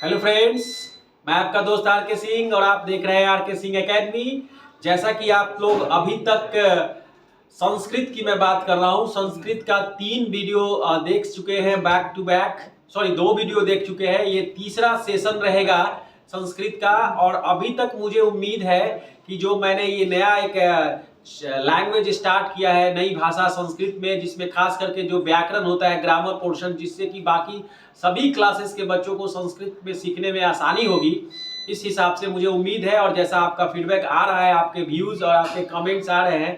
Hello friends, मैं आपका दोस्त आर के सिंह और आप देख रहे हैं आर के सिंह एकेडमी। जैसा कि आप लोग अभी तक संस्कृत की मैं बात कर रहा हूं, संस्कृत का 3 वीडियो देख चुके हैं back to back, sorry 2 video देख चुके हैं। ये तीसरा सेशन रहेगा संस्कृत का और अभी तक मुझे उम्मीद है कि जो मैंने ये नया एक लैंग्वेज स्टार्ट किया है, नई भाषा संस्कृत में, जिसमें खास करके जो व्याकरण होता है, ग्रामर पोर्शन, जिससे कि बाकी सभी क्लासेस के बच्चों को संस्कृत में सीखने में आसानी होगी, इस हिसाब से मुझे उम्मीद है। और जैसा आपका फीडबैक आ रहा है, आपके व्यूज़ और आपके कमेंट्स आ रहे हैं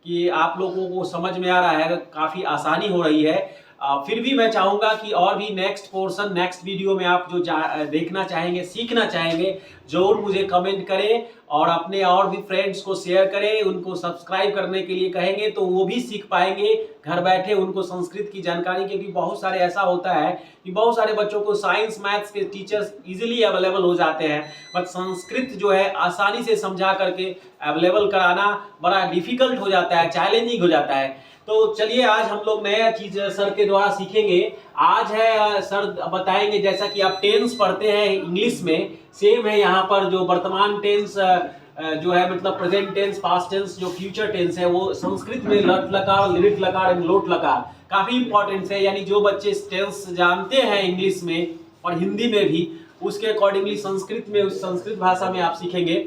कि आप लोगों को समझ में आ रहा है, काफ़ी आसानी हो रही है। फिर भी मैं चाहूँगा कि और भी नेक्स्ट पोर्शन, नेक्स्ट वीडियो में आप जो देखना चाहेंगे, सीखना चाहेंगे, ज़रूर मुझे कमेंट करें और अपने और भी फ्रेंड्स को शेयर करें, उनको सब्सक्राइब करने के लिए कहेंगे तो वो भी सीख पाएंगे घर बैठे, उनको संस्कृत की जानकारी। क्योंकि बहुत सारे ऐसा होता है कि बहुत सारे बच्चों को साइंस मैथ्स के टीचर्स इजीली अवेलेबल हो जाते हैं, बट संस्कृत जो है आसानी से समझा करके अवेलेबल कराना बड़ा डिफिकल्ट हो जाता है, चैलेंजिंग हो जाता है। तो चलिए आज हम लोग नया चीज सर के द्वारा सीखेंगे। आज है सर बताएंगे, जैसा कि आप टेंस पढ़ते हैं इंग्लिश में, सेम है यहाँ पर जो वर्तमान टेंस जो है, मतलब प्रेजेंट टेंस, पास्ट टेंस, जो फ्यूचर टेंस है, वो संस्कृत में लट लकार, लिट लकार एंड लोट लकार काफी इंपॉर्टेंट है। यानी जो बच्चे टेंस जानते हैं इंग्लिश में और हिंदी में भी, उसके अकॉर्डिंगली संस्कृत में, उस संस्कृत भाषा में आप सीखेंगे।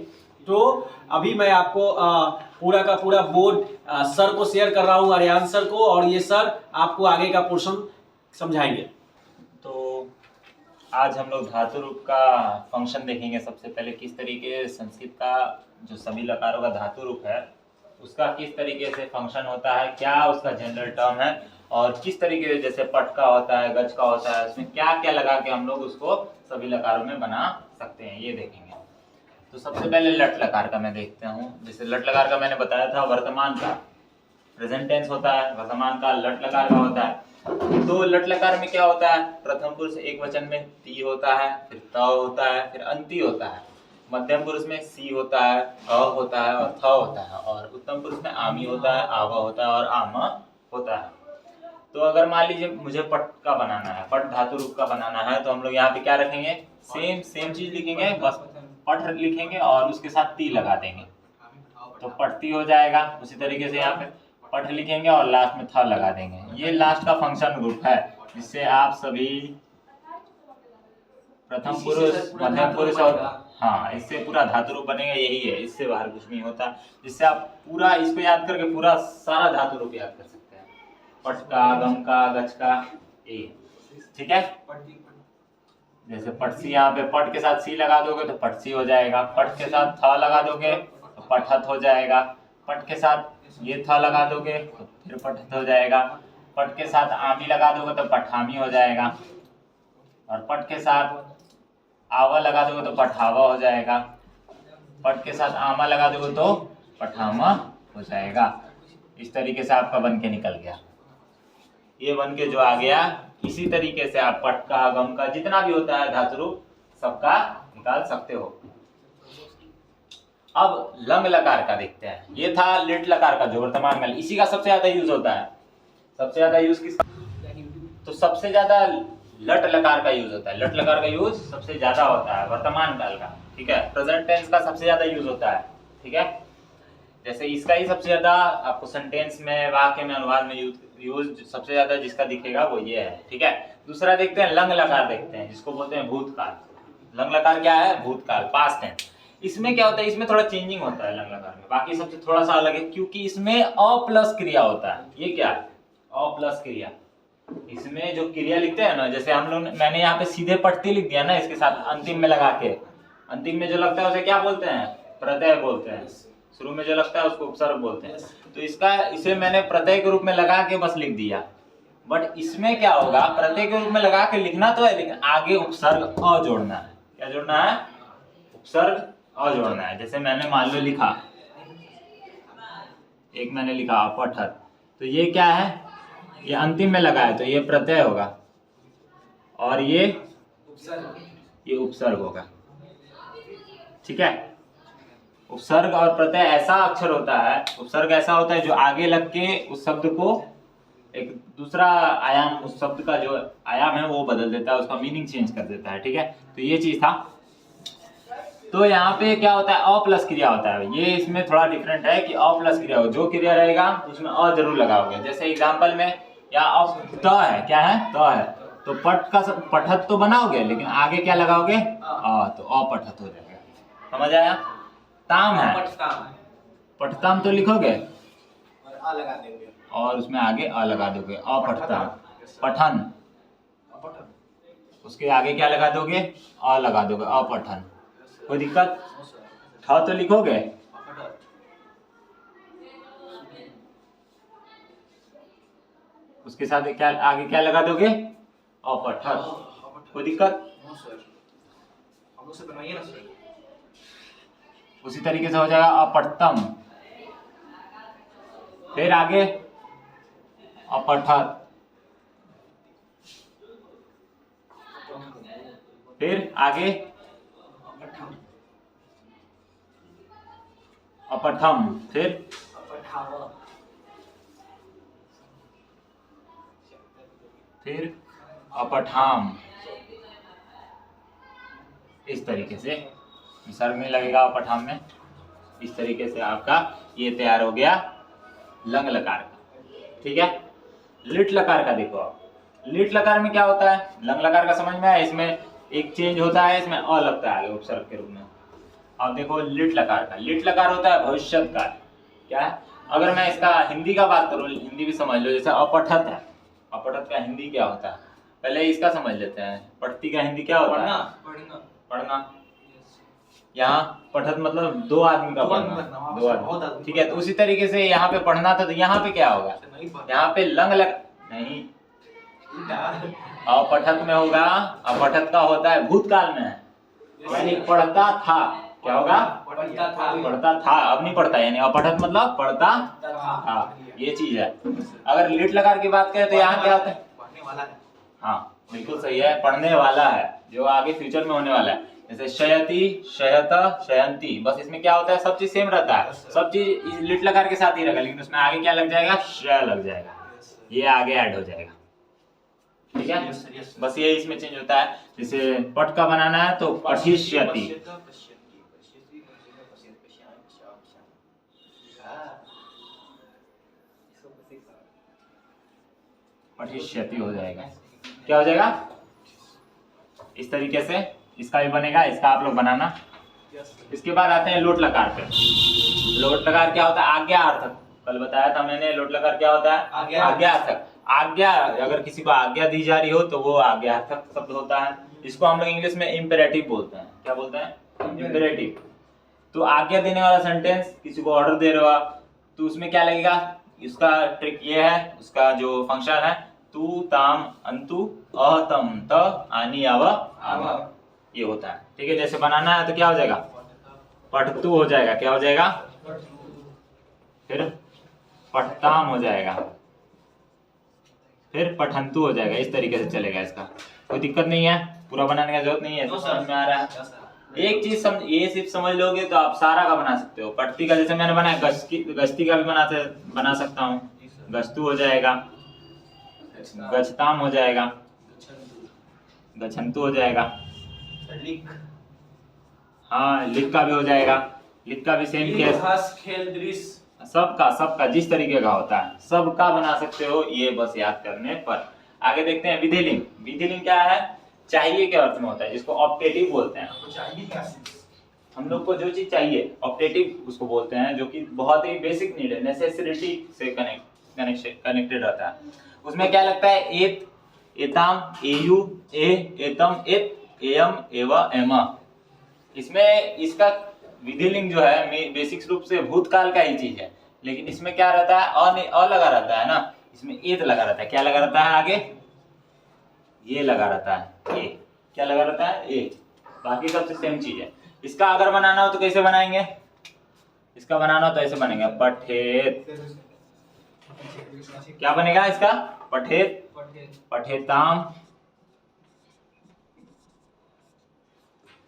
तो अभी मैं आपको पूरा का पूरा बोर्ड सर को शेयर कर रहा हूँ, आर्यन सर को, और ये सर आपको आगे का पोर्शन समझाएंगे। तो आज हम लोग धातु रूप का फंक्शन देखेंगे। सबसे पहले किस तरीके संस्कृत का जो सभी लकारों का धातु रूप है उसका किस तरीके से फंक्शन होता है, क्या उसका जनरल टर्म है, और किस तरीके से जैसे पट का होता है, गज का होता है, उसमें क्या क्या लगा के हम लोग उसको सभी लकारों में बना सकते हैं, ये देखेंगे। तो सबसे पहले लट लकार का मैं देखते हूँ। जैसे लट लकार का मैंने बताया था, वर्तमान का प्रेजेंट टेंस होता है, वर्तमान का लट लकार का होता है। तो लट लकार में क्या होता है, प्रथम पुरुष एक वचन में ती होता है, फिर त होता है, फिर अंति होता है। मध्यम पुरुष में सी होता है, अ होता है और थ होता है, और उत्तम पुरुष में आमी होता है, आवा होता है और आम होता है। तो अगर मान लीजिए मुझे पट का बनाना है, पट धातु रूप का बनाना है, तो हम लोग यहाँ पे क्या रखेंगे, सेम चीज लिखेंगे, बस पट लिखेंगे और उसके साथ ती लगा देंगे तो पटती हो जाएगा। उसी तरीके से यहाँ पे पट लिखेंगे और लास्ट में थ लगा देंगे। ये लास्ट का फंक्शन ग्रुप है, जिससे आप सभी प्रथम पुरुष, मध्यम पुरुष और इससे पूरा धातु रूप बनेगा। यही है, इससे बाहर कुछ नहीं होता, जिससे आप पूरा इसको याद करके पूरा सारा धातु रूप याद कर सकते हैं। पट का, गम का, गज का, ये ठीक है। जैसे पटसी, यहाँ पे पट के साथ सी लगा दोगे तो पटसी हो जाएगा, पट के साथ थ लगा दोगे तो पठत हो जाएगा, पट के साथ ये थ लगा दोगे तो फिर पठत हो जाएगा, पट के साथ आमी लगा दोगे तो पठामी हो जाएगा, और पट के साथ आवा लगा दोगे तो पठावा हो जाएगा, पट के साथ आमा लगा दोगे तो पठामा हो जाएगा। इस तरीके से आपका बन के निकल गया। ये बन के जो आ गया, इसी तरीके से आप पट का, गम का, जितना भी होता है धातु रूप सबका निकाल सकते हो। अब लंग लकार का देखते हैं। ये था लिट लकार का जो वर्तमान में, इसी का सबसे ज्यादा यूज होता है। सबसे ज्यादा यूज किसका, तो सबसे ज्यादा लट लकार का यूज होता है। लट लकार का यूज सबसे ज्यादा होता है वर्तमान काल का, ठीक है। प्रेजेंट टेंस का सबसे ज्यादा यूज होता है, ठीक है। जैसे इसका ही सबसे ज्यादा आपको सेंटेंस में, वाक्य में, अनुवाद में यूज सबसे ज्यादा जिसका दिखेगा वो ये है, ठीक है। दूसरा देखते हैं लंग लकार, देखते हैं जिसको बोलते हैं भूतकाल। लंग लकार क्या है, भूतकाल, पास्ट टेंस। इसमें क्या होता है, इसमें थोड़ा चेंजिंग होता है लंग लकार में, बाकी सबसे थोड़ा सा अलग है, क्योंकि इसमें अ प्लस क्रिया होता है। ये क्या है, अ प्लस क्रिया। इसमें जो क्रिया लिखते हैं ना, जैसे हम लोग, मैंने यहाँ पे सीधे पट्टी लिख दिया ना, इसके साथ अंतिम में लगा के, अंतिम में जो लगता है उसे क्या बोलते हैं, प्रत्यय बोलते हैं। शुरू में जो लगता है उसको उपसर्ग बोलते हैं। तो इसे मैंने प्रत्यय के रूप में लगा के बस लिख दिया। बट इसमें क्या होगा, प्रत्यय के रूप में लगा के लिखना तो है, लेकिन आगे उपसर्ग अ जोड़ना है। क्या जोड़ना है, उपसर्ग अ जोड़ना है। जैसे मैंने मान लो लिखा, एक मैंने लिखा पठत, तो ये क्या है, ये अंतिम में लगा है तो ये प्रत्यय होगा, और ये उपसर्ग होगा, ठीक है। उपसर्ग और प्रत्यय ऐसा अक्षर होता है, उपसर्ग ऐसा होता है जो आगे लग के उस शब्द को एक दूसरा आयाम, उस शब्द का जो आयाम है वो बदल देता है, उसका मीनिंग चेंज कर देता है। ठीक है, तो ये चीज था। तो यहाँ पे क्या होता है, अ प्लस क्रिया होता है। ये इसमें थोड़ा डिफरेंट है कि अ प्लस क्रिया हो, जो क्रिया रहेगा उसमें अ जरूर लगाओगे। जैसे एग्जाम्पल में या अब त है, क्या है, त है, तो पट का पठत तो बनाओगे, लेकिन आगे क्या लगाओगे, तो अपठत हो जाएगा। समझ आया? ताम है, पठताम तो लिखोगे और उसमें आगे अ लगा दोगे, अपठताम। पठन, उसके आगे क्या लगा दोगे, अ लगा दोगे, अपठन। कोई दिक्कत? ठ तो लिखोगे, उसके साथ क्या आगे क्या लगा दोगे, अपठत। कोई दिक्कत? उसी तरीके से हो जाएगा अपठतम, फिर आगे अपठत, फिर आगे अपठम, फिर अपठाम। इस तरीके से विसर्ग नहीं लगेगा अपठाम में। इस तरीके से आपका ये तैयार हो गया लंग लकार का। ठीक है, लिट लकार का देखो आप। लिट लकार में क्या होता है, लंग लकार का समझ में आया? इसमें एक चेंज होता है, इसमें अ लगता है आगे उपसर्ग के रूप में। अब देखो लिट लकार का, लिट लकार होता है भविष्यत काल। क्या है? अगर मैं इसका हिंदी का बात करूं, हिंदी भी समझ लो, जैसे अपठत है, अपठत का हिंदी क्या होता है, पहले इसका समझ लेते हैं। पठती का हिंदी क्या होता है? पढ़ना। यहाँ पठत मतलब दो आदमी का पढ़ना, दो आदमी। ठीक है, तो उसी तरीके से यहाँ पे पढ़ना था, तो यहाँ पे क्या होगा, यहाँ पे लंग लग नहीं, अपठत में होगा। अपठत का होता है भूतकाल में, यानी पढ़ता था। क्या होगा? पढ़ता था, अब नहीं पढ़ता, यानी अपठत मतलब पढ़ता था, ये चीज है। अगर लिट लकार की बात करें तो यहाँ क्या होता है, हाँ बिल्कुल सही है, पढ़ने वाला है, जो आगे फ्यूचर में होने वाला है। जैसे शयति, शयत, शयंती, बस इसमें क्या होता है, सब चीज सेम रहता है, सब चीज लिट लकार के साथ ही रहेगा, लेकिन उसमें आगे क्या लग जाएगा, श लग जाएगा, ये आगे ऐड हो जाएगा। ठीक है, बस ये इसमें चेंज होता है। जैसे पट का बनाना है तो पठिष्यति, पठिष्यति हो जाएगा। क्या हो जाएगा? इस तरीके से इसका भी बनेगा, इसका आप लोग बनाना। इसके बाद आते हैं लोट लकार पे। लोट लकार क्या होता है? आज्ञार्थक। कल बताया था मैंने, लोट लकार क्या होता है? आज्ञार्थक। आज्ञा, अगर किसी को आज्ञा दी जा रही हो तो वो आज्ञार्थक शब्द होता है। इसको हम लोग इंग्लिश में इम्पेरेटिव बोलते हैं। क्या बोलते हैं? इम्पेरेटिव। तो आज्ञा देने वाला सेंटेंस, किसी को ऑर्डर दे रहे हो आप, तो उसमें क्या लगेगा, इसका ट्रिक ये है, उसका जो फंक्शन है, तू ताम अंतु अतम त आनी आव आव, ये होता है। ठीक है, जैसे बनाना है तो क्या हो जाएगा, पठतु हो जाएगा। क्या हो जाएगा? फिर पठताम हो जाएगा, फिर पठंतु हो जाएगा। इस तरीके से चलेगा, इसका कोई दिक्कत नहीं है, पूरा बनाने का जरूरत नहीं है, समझ में आ रहा है। एक चीज ये सिर्फ समझ लोगे तो आप सारा का बना सकते हो। पठती का जैसे मैंने बनाया, गश्ती का भी बना सकता हूँ, गस्तु हो जाएगा, गच्छताम हो जाएगा, गच्छन्तु हो जाएगा, हाँ लिख का भी हो जाएगा, लिख का भी सेम केस, सबका जिस तरीके का होता है सबका बना सकते हो, ये बस याद करने पर। आगे देखते हैं विधिलिंग। विधिलिंग क्या है? चाहिए के अर्थ में होता है, जिसको ऑप्टेटिव बोलते हैं। हम लोग को जो चीज चाहिए ऑप्टेटिव उसको बोलते हैं, जो कि बहुत ही बेसिक नीड है, नेसेसिटी से कनेक्टेड रहता है। उसमें क्या लगता है, एत, एताम, एयु, एतम, एत, एयम, एवा, एमा। इसमें इसका विधिलिंग जो है बेसिक रूप से भूतकाल का ही चीज है, लेकिन इसमें क्या रहता है, अ लगा रहता है ना, इसमें एत लगा रहता है। क्या लगा रहता है आगे? ये लगा रहता है, ए। क्या लगा रहता है? ए। बाकी सबसे सेम चीज है। इसका अगर बनाना हो तो कैसे बनाएंगे? इसका बनाना हो तो ऐसे बनेगा, पठेत। क्या बनेगा इसका? पठेत, पठेताम,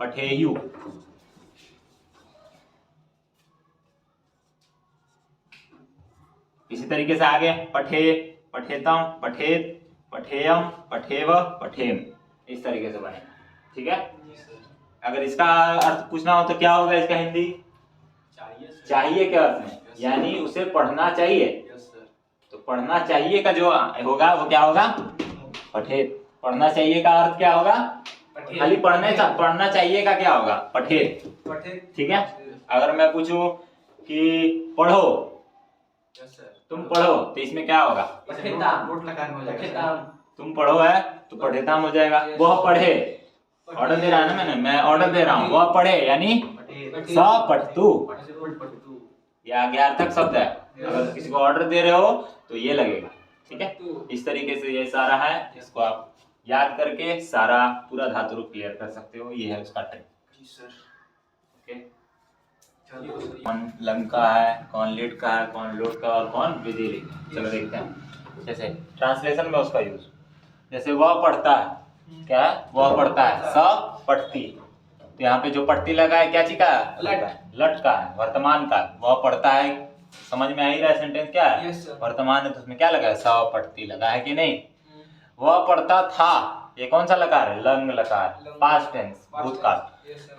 पठेयु। इसी तरीके से आगे पठे, पठेतम, पठेत, पठेयम, पठेव, पठेम, इस तरीके से बनेगा। ठीक है, अगर इसका अर्थ पूछना हो तो क्या होगा इसका हिंदी? चाहिए के अर्थ में, यानी उसे पढ़ना चाहिए। तो पढ़ना चाहिए का जो होगा वो क्या होगा? पठेत। पढ़ना चाहिए का अर्थ क्या होगा? खाली पढ़ना चाहिए का क्या होगा? पठेत। ठीक है, अगर मैं पूछूं कि पढ़ो, तुम पढ़ो, तो इसमें क्या होगा? तुम पढ़ो है तो पठेताम हो जाएगा। वह पढ़े, ऑर्डर दे रहा है ना मैंने, मैं ऑर्डर दे रहा हूँ, वह पढ़े यानी स पठतु, यह आज्ञार्थक शब्द है। अगर किसी को ऑर्डर दे रहे हो तो ये लगेगा। ठीक है, इस तरीके से ये सारा है, इसको आप याद करके सारा पूरा धातु रूप क्लियर कर सकते हो। ये है उसका ट्रिक। ओके, कौन लंग का है, कौन लेट का है, कौन लोट का और कौन विधिलिंग। चलो देखते हैं। जैसे ट्रांसलेशन में उसका यूज, जैसे वह पढ़ता है, क्या है? वह पढ़ता है, स पढ़ती। तो यहाँ पे जो पढ़ती लगा है क्या चीज का? लट का है, वर्तमान का। वह पढ़ता है, समझ में आ ही रहा है सेंटेंस क्या है? वर्तमान है तो उसमें क्या लगा है? स पढ़ती लगा है कि नहीं? वह पढ़ता था, ये कौन सा लकार है? लंग लकार, पास्ट टेंस, भूतकाल।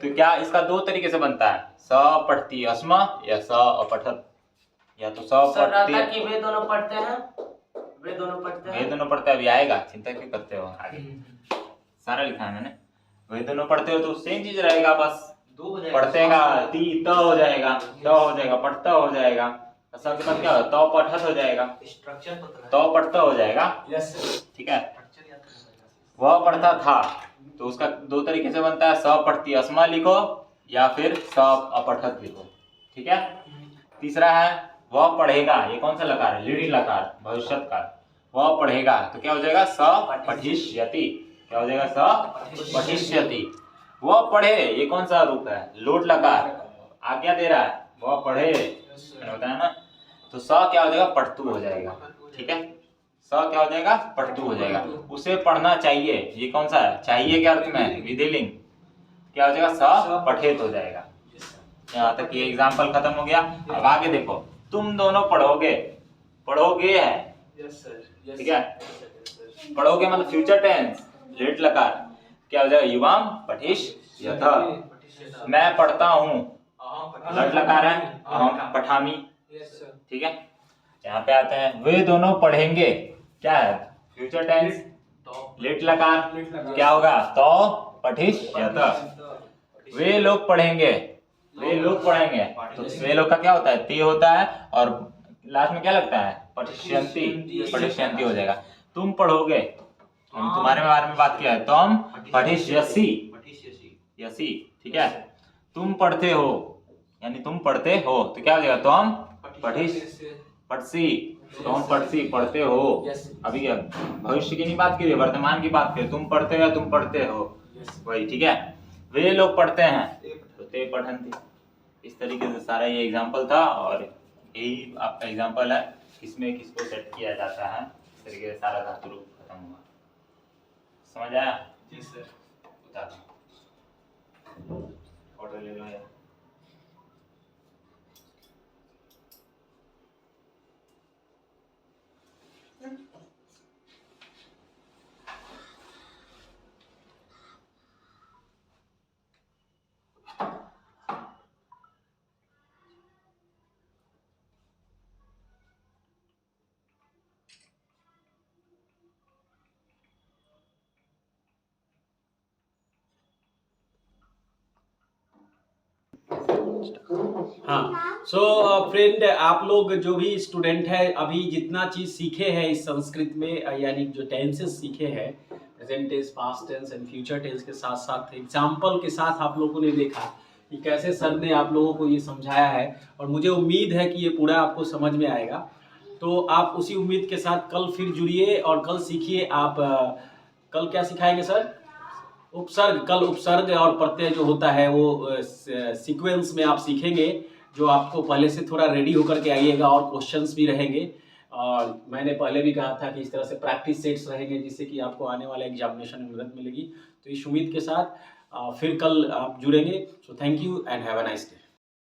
तो क्या इसका दो तरीके से बनता है? स पढ़ती अस्मा या स अपठत, या तो स पढ़ती। वे दोनों पढ़ते हैं, वे दोनों पढ़ते हैं। अभी आएगा, चिंता क्यों करते हो? आगे सारा लिखा है मैंने। वे दोनों पढ़ते हो तो सेम चीज रहेगा, बस पढ़ते का ती त हो जाएगा, त हो जाएगा, पढ़ता हो जाएगा। असल के बाद क्या होगा? तो पठत हो जाएगा, तो पढ़ता हो जाएगा। ठीक है, वह पढ़ता था, तो उसका दो तरीके से बनता है, स पढ़ती अस्मा लिखो या फिर स अपठत लिखो। ठीक है, तीसरा है वह पढ़ेगा, ये कौन सा लकार है? लीडी लकार, भविष्यत काल। वह पढ़ेगा तो क्या हो जाएगा? स पठिष्यति। क्या हो जाएगा? स पठिष्यति। वह पढ़े, ये कौन सा रूप है? लोट लकार, आज्ञा दे रहा है, वह पढ़े, होता है ना। तो स क्या हो जाएगा? पढ़तु हो जाएगा। ठीक है, स क्या हो जाएगा? पढ़तु हो जाएगा। उसे पढ़ना चाहिए, ये कौन सा है? चाहिए के अर्थ में विधिलिंग, क्या हो जाएगा? स पठेत हो जाएगा। यहाँ तक ये एग्जाम्पल खत्म हो गया। अब आगे देखो, तुम दोनों पढ़ोगे, पढ़ोगे है। ठीक है, पढ़ोगे मतलब फ्यूचर टेंस, लेट लकार, क्या हो जाएगा? युवाम पठिष्यथ। मैं पढ़ता हूँ, लट लकार है, अहम पठामी। ठीक है, यहाँ पे आते हैं, वे दोनों पढ़ेंगे, क्या है? फ्यूचर टेंस, लेट लकार, क्या होगा? तो पठिष्यथ। वे लोग पढ़ेंगे, वे लोग पढ़ेंगे, तो वे लोग का क्या होता है? ते होता है, और लास्ट में क्या लगता है? पठिष्यन्ति, पठिष्यन्ति हो जाएगा। तुम पढ़ोगे, हम तुम्हारे बारे में बात किया है, तुम पठिष्यसि, यसी। ठीक है, तुम पढ़ते हो, यानी तुम पढ़ते हो, तो क्या हो जाएगा? तुम पठसी, तुम पठसी, पढ़ते हो। अभी भविष्य की नहीं बात की, वर्तमान की बात करें, तुम पढ़ते हो या तुम पढ़ते हो, वही। ठीक है, वे लोग पढ़ते हैं तो ते पठन्ति। इस तरीके से सारा ये एग्जाम्पल था, और यही आपका एग्जाम्पल है किसमें किसको सेट किया जाता है। इस तरीके से सारा धातु रूप खत्म हुआ। समझ आया? जी सर। बता दो, ऑर्डर ले लो यार। हाँ, सो फ्रेंड, आप लोग जो भी स्टूडेंट है, अभी जितना चीज़ सीखे हैं इस संस्कृत में, यानी जो टेंसेस सीखे हैं, present tense, past tense and future tense के साथ साथ एग्जाम्पल के साथ आप लोगों ने देखा कि कैसे सर ने आप लोगों को ये समझाया है, और मुझे उम्मीद है कि ये पूरा आपको समझ में आएगा। तो आप उसी उम्मीद के साथ कल फिर जुड़िए और कल सीखिए। आप कल क्या सिखाएंगे सर? उपसर्ग। कल उपसर्ग और प्रत्यय जो होता है वो सीक्वेंस में आप सीखेंगे, जो आपको पहले से थोड़ा रेडी होकर के आइएगा, और क्वेश्चंस भी रहेंगे। और मैंने पहले भी कहा था कि इस तरह से प्रैक्टिस सेट्स रहेंगे, जिससे कि आपको आने वाले एग्जामिनेशन में मदद मिलेगी। तो इस उम्मीद के साथ फिर कल आप जुड़ेंगे। So thank you and have a nice day.